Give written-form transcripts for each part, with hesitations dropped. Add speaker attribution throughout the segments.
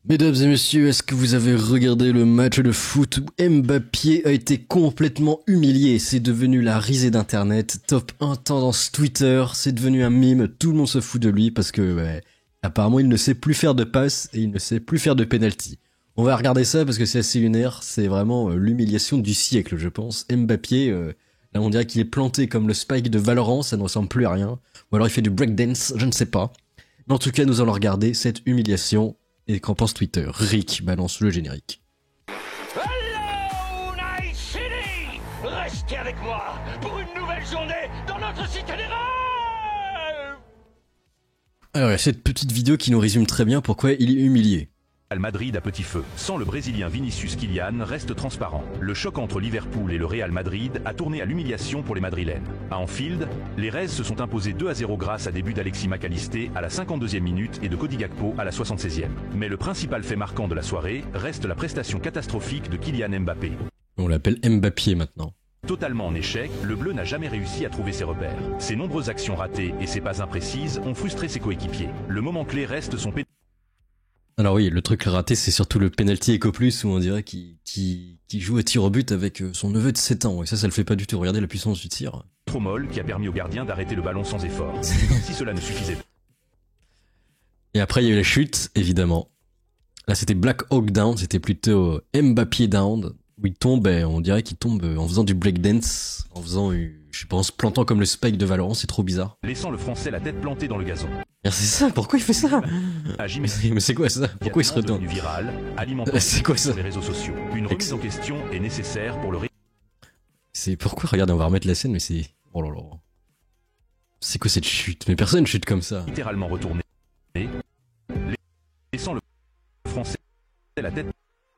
Speaker 1: Mesdames et messieurs, est-ce que vous avez regardé le match de foot où Mbappé a été complètement humilié? C'est devenu la risée d'internet, top 1 tendance Twitter, c'est devenu un meme, tout le monde se fout de lui parce que apparemment il ne sait plus faire de passes et il ne sait plus faire de penalty. On va regarder ça parce que c'est assez lunaire, c'est vraiment l'humiliation du siècle je pense. Mbappé, là on dirait qu'il est planté comme le Spike de Valorant, ça ne ressemble plus à rien. Ou alors il fait du breakdance, je ne sais pas. Mais en tout cas nous allons regarder cette humiliation. Et qu'en pense Twitter? Rick balance le générique.
Speaker 2: Hello, Night City! Restez avec moi pour une nouvelle journée dans notre cité des rêves!
Speaker 1: Alors il y a cette petite vidéo qui nous résume très bien pourquoi il est humilié.
Speaker 3: Real Madrid à petit feu. Sans le Brésilien Vinicius Kylian reste transparent. Le choc entre Liverpool et le Real Madrid a tourné à l'humiliation pour les Madrilènes. À Anfield, les Reds se sont imposés 2-0 grâce à des buts d'Alexis McAllister à la 52e minute et de Cody Gakpo à la 76e. Mais le principal fait marquant de la soirée reste la prestation catastrophique de Kylian Mbappé.
Speaker 1: On l'appelle Mbappé maintenant.
Speaker 3: Totalement en échec, le Bleu n'a jamais réussi à trouver ses repères. Ses nombreuses actions ratées et ses passes imprécises ont frustré ses coéquipiers. Le moment clé reste son
Speaker 1: Alors oui, le truc raté, c'est surtout le penalty Eco Plus où on dirait qu'il joue à tir au but avec son neveu de 7 ans. Et ça le fait pas du tout. Regardez la puissance du tir.
Speaker 3: trop molle qui a permis au gardien d'arrêter le ballon sans effort. Si cela ne suffisait pas.
Speaker 1: Et après, il y a eu la chute, évidemment. Là, c'était Black Hawk Down, c'était plutôt Mbappé Down, où il tombe, on dirait qu'il tombe en faisant du breakdance, en faisant, je sais pas, en se plantant comme le Spike de Valorant, c'est trop bizarre.
Speaker 3: Laissant le Français la tête plantée dans le gazon.
Speaker 1: C'est ça, pourquoi il fait ça? Mais c'est quoi ça? Pourquoi il se retourne?
Speaker 3: Viral, alimentant
Speaker 1: c'est quoi ça?
Speaker 3: sur les réseaux sociaux. Une remise en question est nécessaire pour le
Speaker 1: C'est pourquoi, regardez, on va remettre la scène, mais c'est... Oh là là. C'est quoi cette chute? Mais personne chute comme ça.
Speaker 3: littéralement retourné. Laissant le Français la tête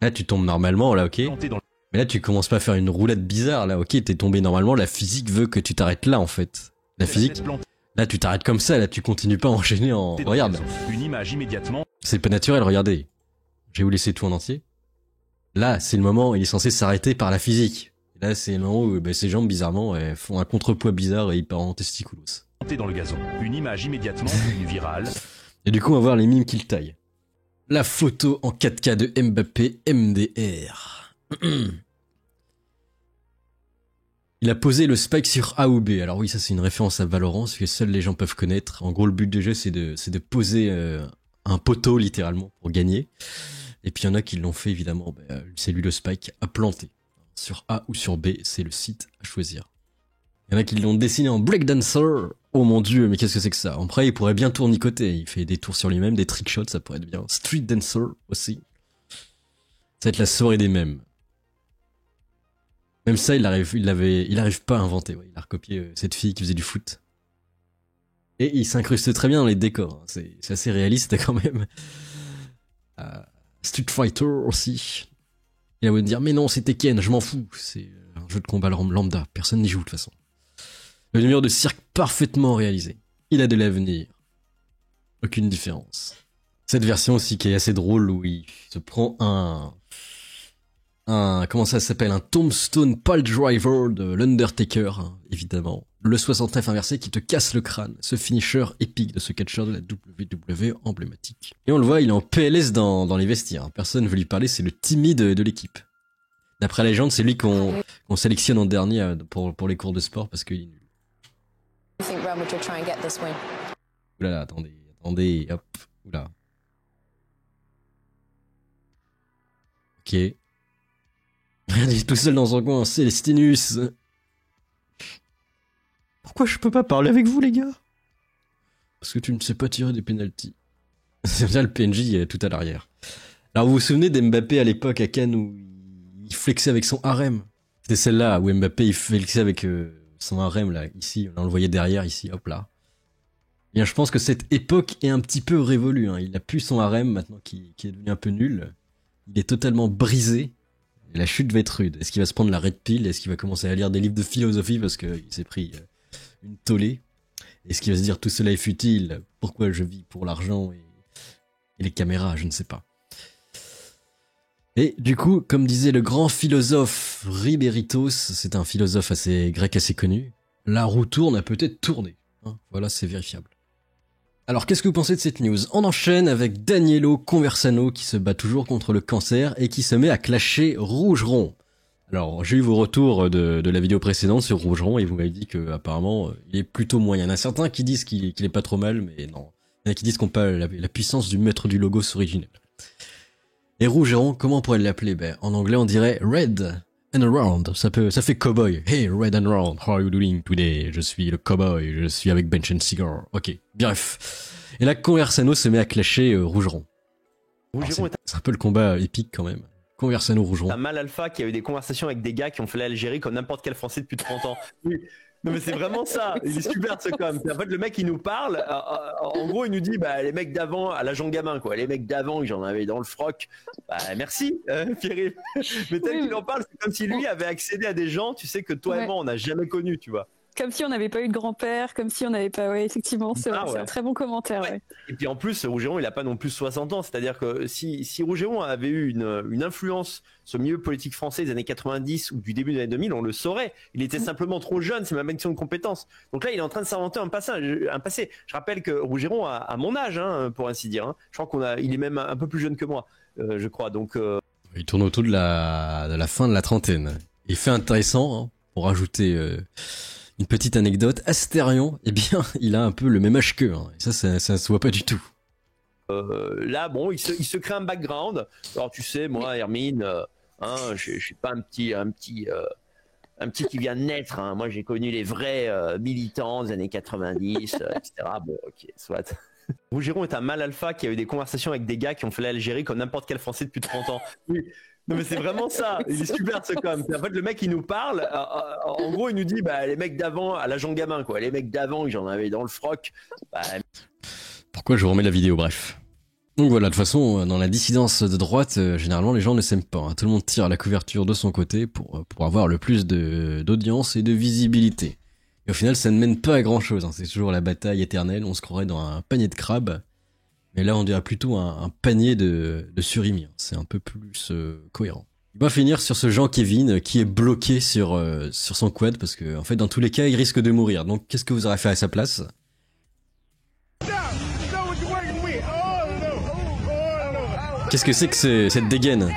Speaker 1: Là, tu tombes normalement, là, ok?
Speaker 3: plantée dans le...
Speaker 1: Mais là, tu commences pas à faire une roulade bizarre, là, ok? T'es tombé normalement, la physique veut que tu t'arrêtes là, en fait. La physique... Là, tu t'arrêtes comme ça, là, tu continues pas à enchaîner en... Regarde.
Speaker 3: Une image immédiatement.
Speaker 1: C'est pas naturel, regardez. Je vais vous laisser tout en entier. Là, c'est le moment où il est censé s'arrêter par la physique. Là, c'est le moment où ses jambes, bizarrement, font un contrepoids bizarre et il part en testiculos.
Speaker 3: Dans le gazon. Une image immédiatement devenue virale.
Speaker 1: Et du coup, on va voir les mimes qu'il taille. La photo en 4K de Mbappé MDR. Il a posé le spike sur A ou B. Alors oui, ça c'est une référence à Valorant, ce que seuls les gens peuvent connaître. En gros, le but du jeu, c'est de poser un poteau, littéralement, pour gagner. Et puis il y en a qui l'ont fait, évidemment. C'est lui le spike à planter. Sur A ou sur B, c'est le site à choisir. Il y en a qui l'ont dessiné en breakdancer. Oh mon dieu, mais qu'est-ce que c'est que ça? Après, il pourrait bien tournicoter. Il fait des tours sur lui-même, des trickshots, ça pourrait être bien. Street dancer aussi. Ça va être la soirée des mêmes. Même ça, il arrive pas à inventer. Ouais. Il a recopié cette fille qui faisait du foot. Et il s'incruste très bien dans les décors. C'est assez réaliste quand même. Street Fighter aussi. Il va vous dire, mais non, c'est Tekken, je m'en fous. C'est un jeu de combat lambda. Personne n'y joue de toute façon. Le numéro de cirque parfaitement réalisé. Il a de l'avenir. Aucune différence. Cette version aussi qui est assez drôle où il se prend comment ça s'appelle, un Tombstone Pile Driver de l'Undertaker, hein, évidemment. Le 69 inversé qui te casse le crâne. Ce finisher épique de ce catcheur de la WWE emblématique. Et on le voit, il est en PLS dans les vestiaires. Personne ne veut lui parler, c'est le timide de l'équipe. D'après la légende, c'est lui qu'on sélectionne en dernier pour les cours de sport parce qu'il est nul. Oulala, attendez, hop, oula. Ok. Il est tout seul dans son coin, Célestinus. Pourquoi je peux pas parler avec vous, les gars? Parce que tu ne sais pas tirer des pénaltys. C'est bien le PNJ tout à l'arrière. Alors vous vous souvenez d'Mbappé à l'époque à Cannes où il flexait avec son harem? C'était celle-là où Mbappé il flexait avec son harem là, ici, on le voyait derrière, ici, hop là. Bien, je pense que cette époque est un petit peu révolue. Hein. Il a plus son harem maintenant qui est devenu un peu nul. Il est totalement brisé. Et la chute va être rude. Est-ce qu'il va se prendre la red pill? Est-ce qu'il va commencer à lire des livres de philosophie parce qu'il s'est pris une tollée? Est-ce qu'il va se dire tout cela est futile? Pourquoi je vis pour l'argent et les caméras? Je ne sais pas. Et du coup, comme disait le grand philosophe Ribéritos, c'est un philosophe grec assez connu, la roue tourne a peut-être tourné. Hein, voilà, c'est vérifiable. Alors, qu'est-ce que vous pensez de cette news? On enchaîne avec Danilo Conversano qui se bat toujours contre le cancer et qui se met à clasher Rougeron. Alors, j'ai eu vos retours de la vidéo précédente sur Rougeron et vous m'avez dit que apparemment il est plutôt moyen. Il y en a certains qui disent qu'il est pas trop mal, mais non. Il y en a qui disent qu'on pas la puissance du maître du logos originel. Et Rougeron, comment on pourrait l'appeler? Ben, en anglais, on dirait Red and Around. Ça fait cowboy. Hey, Red and Around, how are you doing today? Je suis le cowboy, je suis avec Bench and Cigar. Ok, bref. Et là, Conversano se met à clasher Rougeron. C'est un peu le combat épique quand même. Conversano Rougeron.
Speaker 4: T'as Mal Alpha qui a eu des conversations avec des gars qui ont fait l'Algérie comme n'importe quel Français depuis 30 ans. Oui. Non mais c'est vraiment ça, il est super ce com. En fait le mec il nous parle, en gros il nous dit bah les mecs d'avant à la Jean Gamin quoi, les mecs d'avant que j'en avais dans le froc, bah merci Pierre. Mais tel qu'il en parle c'est comme si lui avait accédé à des gens tu sais que toi et moi on n'a jamais connu tu vois.
Speaker 5: Comme si on n'avait pas eu de grand-père, comme si on n'avait pas... Ouais, effectivement, c'est vrai, c'est un très bon commentaire. Ouais.
Speaker 4: Et puis en plus, Rougeron, il n'a pas non plus 60 ans. C'est-à-dire que si Rougeron avait eu une influence sur le milieu politique français des années 90 ou du début des années 2000, on le saurait. Il était simplement trop jeune, c'est ma question de compétence. Donc là, il est en train de s'inventer un passé. Je rappelle que Rougeron a mon âge, hein, pour ainsi dire. Hein. Je crois il est même un peu plus jeune que moi, je crois. Donc,
Speaker 1: il tourne autour de la fin de la trentaine. Il fait intéressant, hein, pour rajouter... une petite anecdote, Astérion, eh bien, il a un peu le même âge qu'eux, hein. Et ça se voit pas du tout.
Speaker 4: Là, bon, il se crée un background. Alors, tu sais, moi, Hermine, je suis pas un petit qui vient de naître. Hein. Moi, j'ai connu les vrais militants des années 90, etc. Bon, ok, soit. Rougeron est un Mal Alpha qui a eu des conversations avec des gars qui ont fait l'Algérie comme n'importe quel Français depuis 30 ans. Oui. Non mais c'est vraiment ça, il est super ce com. En fait le mec il nous parle, en gros il nous dit bah les mecs d'avant à la Jean Gamin quoi, les mecs d'avant que j'en avais dans le froc. Bah...
Speaker 1: Pourquoi je vous remets la vidéo, bref. Donc voilà, de toute façon dans la dissidence de droite, généralement les gens ne s'aiment pas. Hein. Tout le monde tire à la couverture de son côté pour avoir le plus d'audience et de visibilité. Et au final ça ne mène pas à grand chose, hein. C'est toujours la bataille éternelle, on se croirait dans un panier de crabes. Mais là, on dirait plutôt un panier de surimi. C'est un peu plus cohérent. Il va finir sur ce Jean-Kevin qui est bloqué sur son quad parce que, en fait, dans tous les cas, il risque de mourir. Donc, qu'est-ce que vous aurez fait à sa place? Qu'est-ce que c'est que cette dégaine?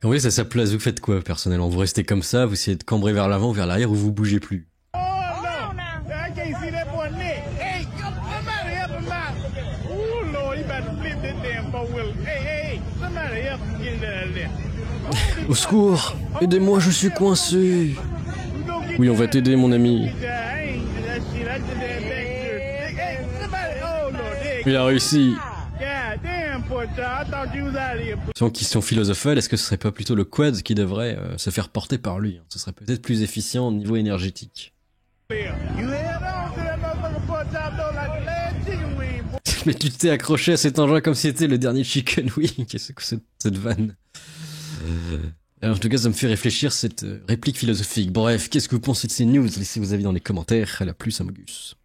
Speaker 1: Quand vous êtes à sa place, vous faites quoi, personnellement? Vous restez comme ça, vous essayez de cambrer vers l'avant ou vers l'arrière ou vous bougez plus? Au secours! Aidez-moi, je suis coincé! Oui, on va t'aider, mon ami. Il a réussi. Sans question philosophale, est-ce que ce serait pas plutôt le quad qui devrait se faire porter par lui? Ce serait peut-être plus efficient au niveau énergétique. Mais tu t'es accroché à cet engin comme si c'était le dernier Chicken Wing. Qu'est-ce que c'est cette vanne? Alors, en tout cas, ça me fait réfléchir cette réplique philosophique. Bref, qu'est-ce que vous pensez de ces news? Laissez vos avis dans les commentaires. À la plus, Amogus.